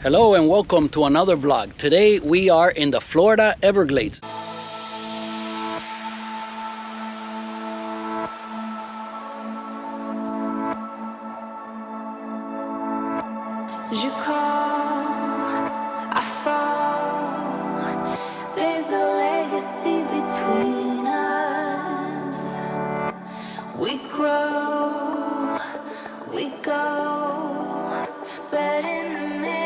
Hello and welcome to another vlog. Today we are in the Florida Everglades. You call, I fall. There's a legacy between us. We grow, we go, but in the middle.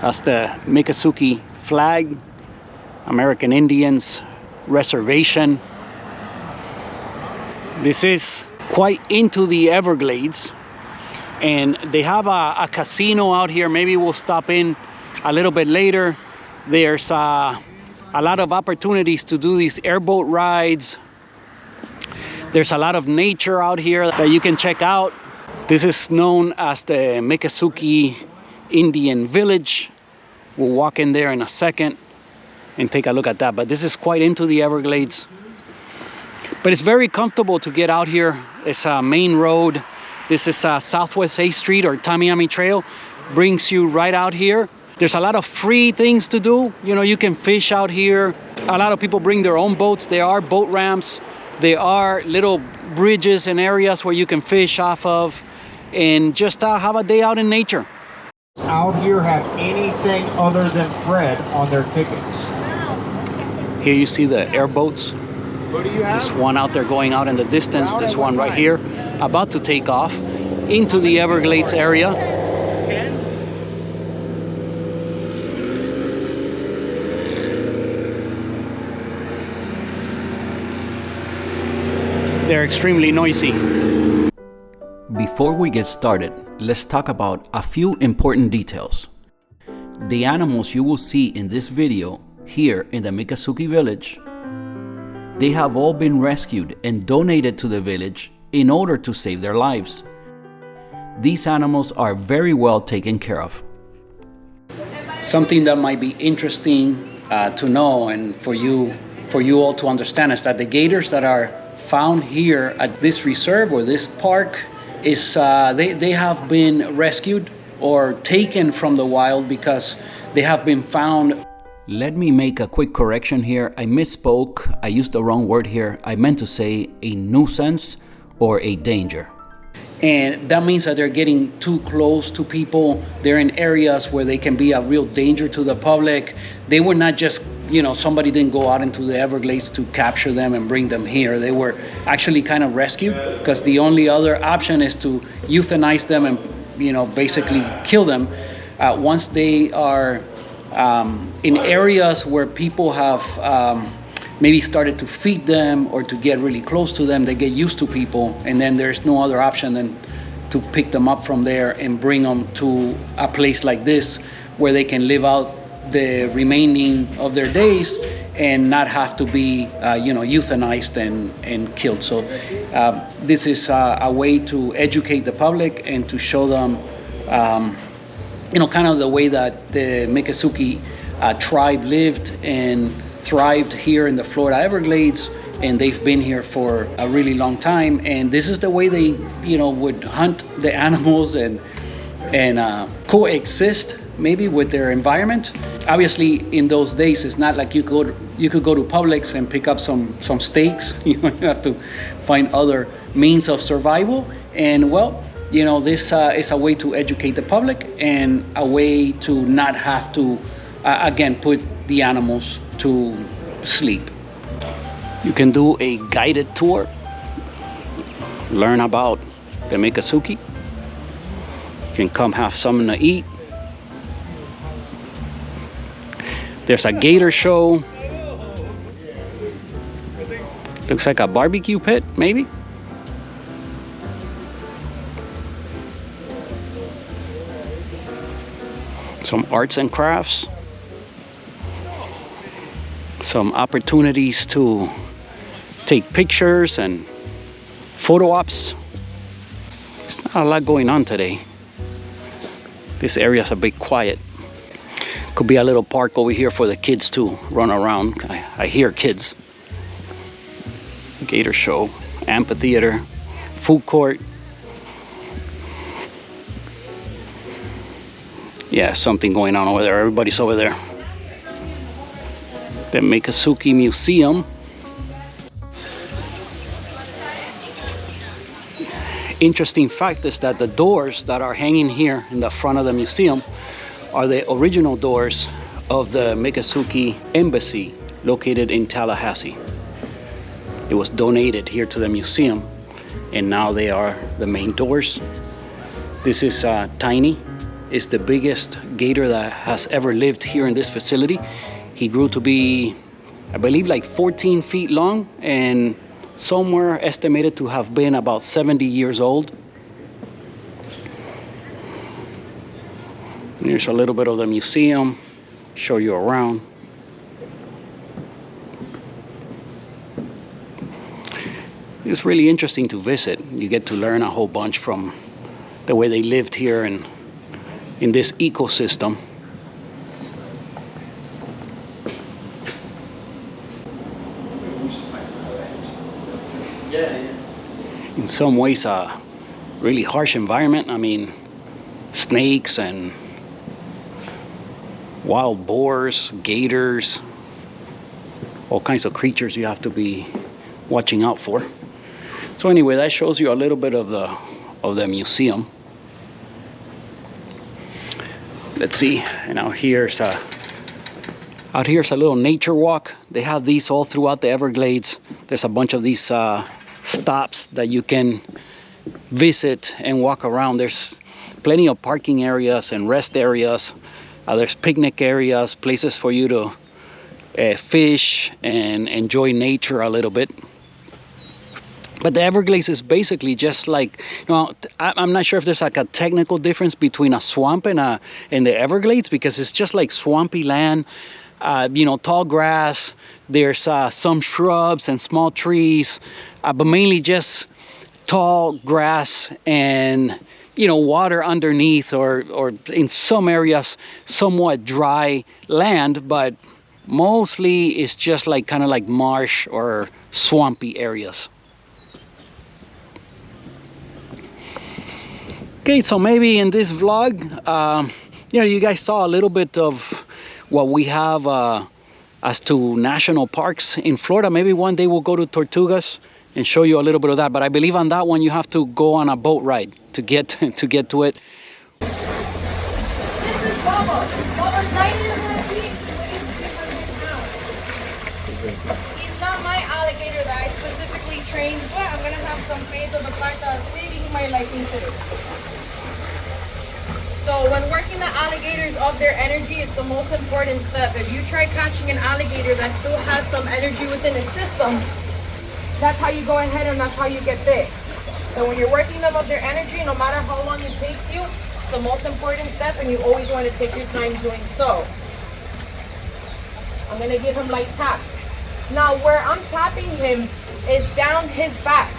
That's the Miccosukee flag, American Indians reservation. This is quite into the Everglades, and they have a casino out here. Maybe we'll stop in a little bit later. There's a lot of opportunities to do these airboat rides. There's a lot of nature out here that you can check out. This is known as the Miccosukee Indian Village. We'll walk in there in a second and take a look at that. But this is quite into the Everglades. But it's very comfortable to get out here. It's a main road. This is Southwest 8th Street or Tamiami Trail. Brings you right out here. There's a lot of free things to do. You know, you can fish out here. A lot of people bring their own boats. There are boat ramps. There are little bridges and areas where you can fish off of and just have a day out in nature. Out here have anything other than Fred on their tickets. Here you see the airboats. What do you have? There's one out there going out in the distance. There's one right here about to take off into the Everglades area. 10? They're extremely noisy. Before we get started, let's talk about a few important details. The animals you will see in this video here in the Miccosukee Village, they have all been rescued and donated to the village in order to save their lives. These animals are very well taken care of. Something that might be interesting to know and for you all to understand is that the gators that are found here at this reserve or this park is they have been rescued or taken from the wild because they have been found. Let me make a quick correction here. I misspoke. I used the wrong word here. I meant to say a nuisance or a danger. And that means that they're getting too close to people. They're in areas where they can be a real danger to the public. They were not just, you know, somebody didn't go out into the Everglades to capture them and bring them here. They were actually kind of rescued because the only other option is to euthanize them and, you know, basically kill them. Once they are in areas where people have maybe started to feed them or to get really close to them, they get used to people, and then there's no other option than to pick them up from there and bring them to a place like this where they can live out the remaining of their days and not have to be euthanized and killed. So this is a way to educate the public and to show them kind of the way that the Miccosukee tribe lived and thrived here in the Florida Everglades, and they've been here for a really long time. And this is the way they, would hunt the animals and and coexist maybe with their environment. Obviously, in those days, it's not like you could go to Publix and pick up some steaks. You have to find other means of survival. And well, this is a way to educate the public and a way to not have to, again, put the animals to sleep. You can do a guided tour, learn about the Miccosukee. You can come have something to eat. There's a gator show. Looks like a barbecue pit, maybe. Some arts and crafts. Some opportunities to take pictures and photo ops. There's not a lot going on today. This area's a bit quiet. Could be a little park over here for the kids to run around. I hear kids. Gator show, amphitheater, food court. Yeah, something going on over there. Everybody's over there. The Miccosukee Museum. Interesting fact is that the doors that are hanging here in the front of the museum are the original doors of the Miccosukee Embassy located in Tallahassee. It was donated here to the museum, and now they are the main doors. This is Tiny. It's the biggest gator that has ever lived here in this facility. He grew to be, I believe, like 14 feet long and somewhere estimated to have been about 70 years old. Here's a little bit of the museum, show you around. It's really interesting to visit. You get to learn a whole bunch from the way they lived here and in this ecosystem. In some ways, a really harsh environment. I mean, snakes and wild boars, gators, all kinds of creatures you have to be watching out for. So anyway, that shows you a little bit of the museum. Let's see, and out here's a little nature walk. They have these all throughout the Everglades. There's a bunch of these stops that you can visit and walk around. There's plenty of parking areas and rest areas. There's picnic areas, places for you to fish and enjoy nature a little bit. But the Everglades is basically just like, I'm not sure if there's like a technical difference between a swamp and the Everglades, because it's just like swampy land, tall grass. There's some shrubs and small trees, but mainly just tall grass and water underneath, or in some areas somewhat dry land, but mostly it's just like kind of like marsh or swampy areas. Okay, so maybe in this vlog, you guys saw a little bit of what we have as to national parks in Florida. Maybe one day we'll go to Tortugas and show you a little bit of that. But I believe on that one you have to go on a boat ride to get to it. This is Bubba. Bubba's 90 feet. He's not my alligator that I specifically trained, but I'm gonna have some faith of the fact that maybe he might like me too. So when working the alligators off their energy, it's the most important step. If you try catching an alligator that still has some energy within its system, that's how you go ahead and that's how you get bit. So when you're working them off their energy, no matter how long it takes you, it's the most important step, and you always want to take your time doing so. I'm going to give him light taps. Now where I'm tapping him is down his back.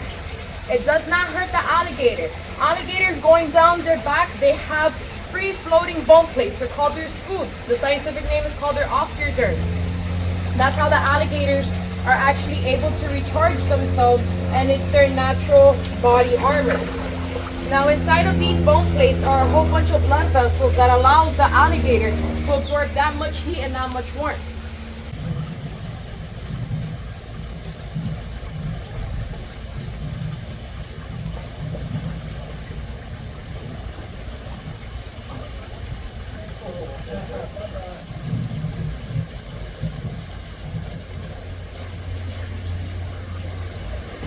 It does not hurt the alligator. Alligators going down their back, they have free floating bone plates. They're called their scutes. The scientific name is called their osteoderms. That's how the alligators are actually able to recharge themselves, and it's their natural body armor. Now inside of these bone plates are a whole bunch of blood vessels that allows the alligator to absorb that much heat and that much warmth.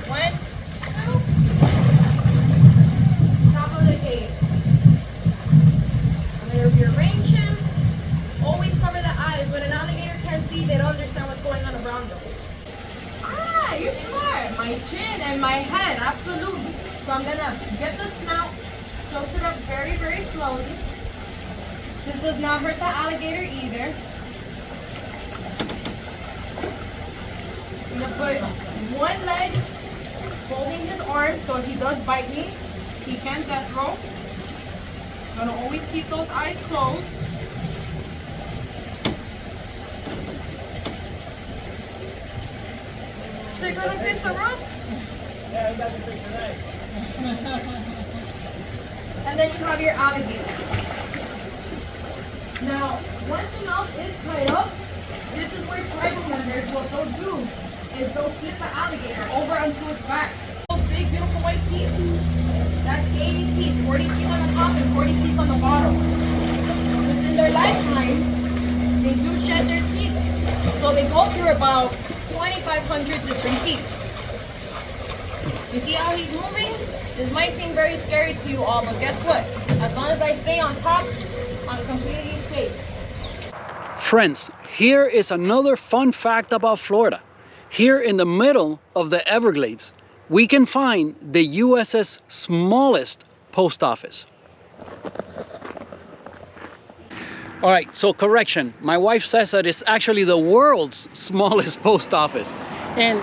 One, two. Top of the cage. I'm going to rearrange him. Always cover the eyes. When an alligator can't see, they don't understand what's going on around them. Ah, you're smart. My chin and my head, absolutely. So I'm going to get the snout, tilt it up very, very slowly. This does not hurt the alligator either. I'm going to put one leg holding his arm, so if he does bite me, he can death roll. I'm gonna always keep those eyes closed. So you're gonna fix the rope? Yeah, I'm about to fix the knife. And then you have your alligator. Now, once the mouth is tied up, this is where tribal members, what they'll do is they'll flip the alligator over onto its back. Those big, beautiful white teeth, that's 80 teeth, 40 teeth on the top and 40 teeth on the bottom. Within their lifetime, they do shed their teeth. So they go through about 2,500 different teeth. You see how he's moving? This might seem very scary to you all, but guess what? As long as I stay on top, I'm completely safe. Friends, here is another fun fact about Florida. Here in the middle of the Everglades, we can find the US's smallest post office. All right, so correction. My wife says that it's actually the world's smallest post office. And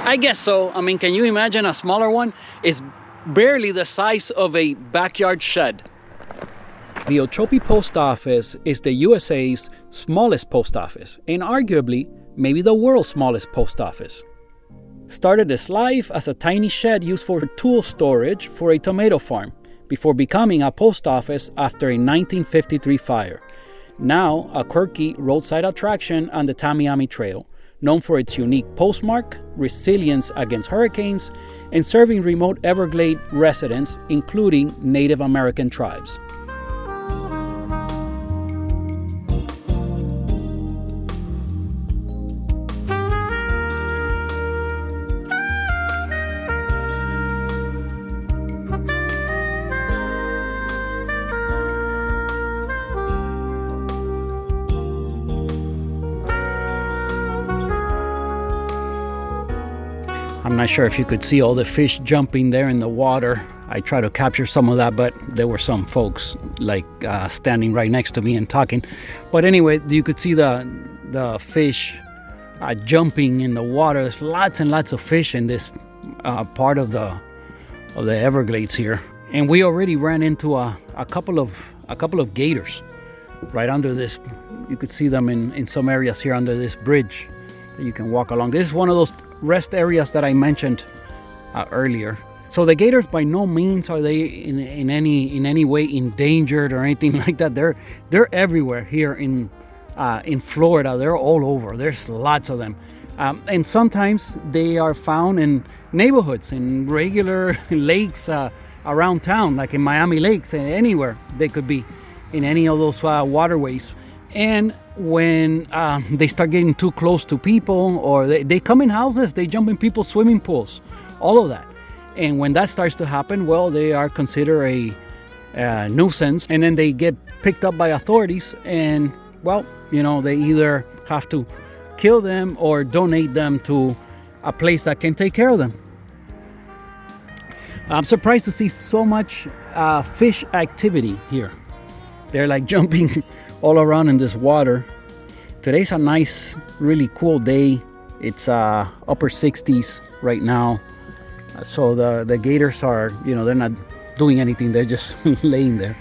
I guess so. I mean, can you imagine a smaller one? It's barely the size of a backyard shed. The Okeechobee Post Office is the USA's smallest post office, and arguably maybe the world's smallest post office. Started its life as a tiny shed used for tool storage for a tomato farm, before becoming a post office after a 1953 fire. Now a quirky roadside attraction on the Tamiami Trail, known for its unique postmark, resilience against hurricanes, and serving remote Everglade residents, including Native American tribes. I'm not sure if you could see all the fish jumping there in the water. I tried to capture some of that, but there were some folks like standing right next to me and talking. But anyway, you could see the fish jumping in the water. There's lots and lots of fish in this part of the Everglades here. And we already ran into a couple of gators right under this. You could see them in some areas here under this bridge that you can walk along. This is one of those rest areas that I mentioned earlier. So the gators, by no means are they in any way endangered or anything like that. They're everywhere here in Florida. They're all over. There's lots of them, and sometimes they are found in neighborhoods, in regular lakes around town, like in Miami lakes, and anywhere they could be in any of those waterways. And when they start getting too close to people, or they come in houses, they jump in people's swimming pools, all of that. And when that starts to happen, well, they are considered a nuisance, and then they get picked up by authorities, and well, you know, they either have to kill them or donate them to a place that can take care of them. I'm surprised to see so much fish activity here. They're like jumping all around in this water. Today's a nice, really cool day. It's upper 60s right now. So the gators are, you know, they're not doing anything. They're just laying there.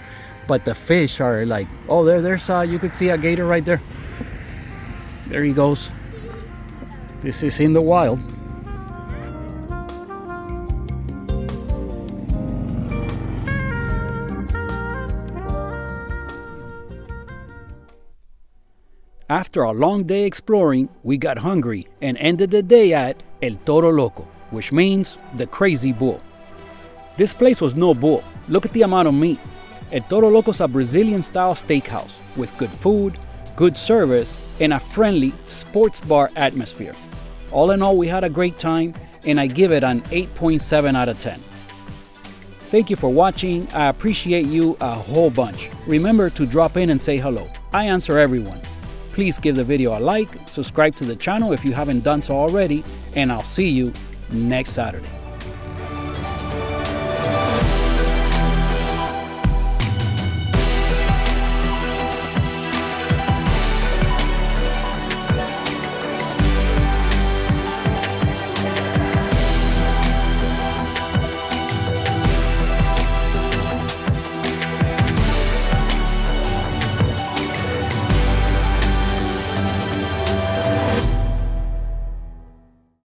But the fish are like, oh, there's you could see a gator right there. There he goes. This is in the wild. After a long day exploring, we got hungry and ended the day at El Toro Loco, which means the crazy bull. This place was no bull. Look at the amount of meat. El Toro Loco is a Brazilian-style steakhouse with good food, good service, and a friendly sports bar atmosphere. All in all, we had a great time, and I give it an 8.7 out of 10. Thank you for watching. I appreciate you a whole bunch. Remember to drop in and say hello. I answer everyone. Please give the video a like, subscribe to the channel if you haven't done so already, and I'll see you next Saturday.